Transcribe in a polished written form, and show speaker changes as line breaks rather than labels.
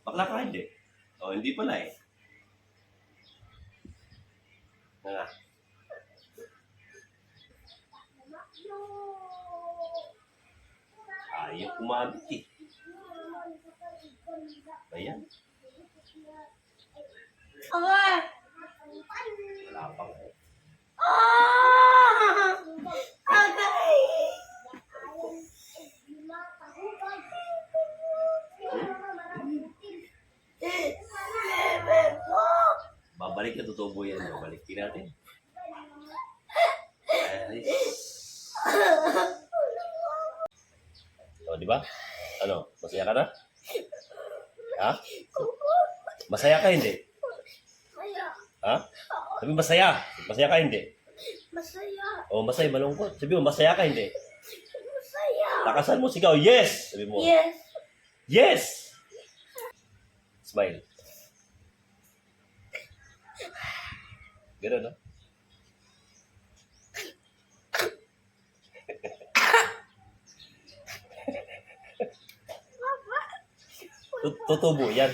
Bakla ka hindi. O, hindi pala eh. Nga. Ayaw kumabit eh. Ayan.
Awa!
Wala pang eh.
Agay! Bebe po!
Babalik na tutubo yan. Babalikin natin. Ay. O, di ba? Ano? Masaya ka na? Ha? Masaya ka hindi?
Masaya.
Ha? Sabi masaya. Masaya ka hindi?
Masaya.
O, masaya, malungkot. Sabi mo, masaya ka hindi?
Masaya.
Lakasan mo, sigaw, yes! Sabi mo,
Yes.
yes! Smile. Ganun, no? Tutubo yan.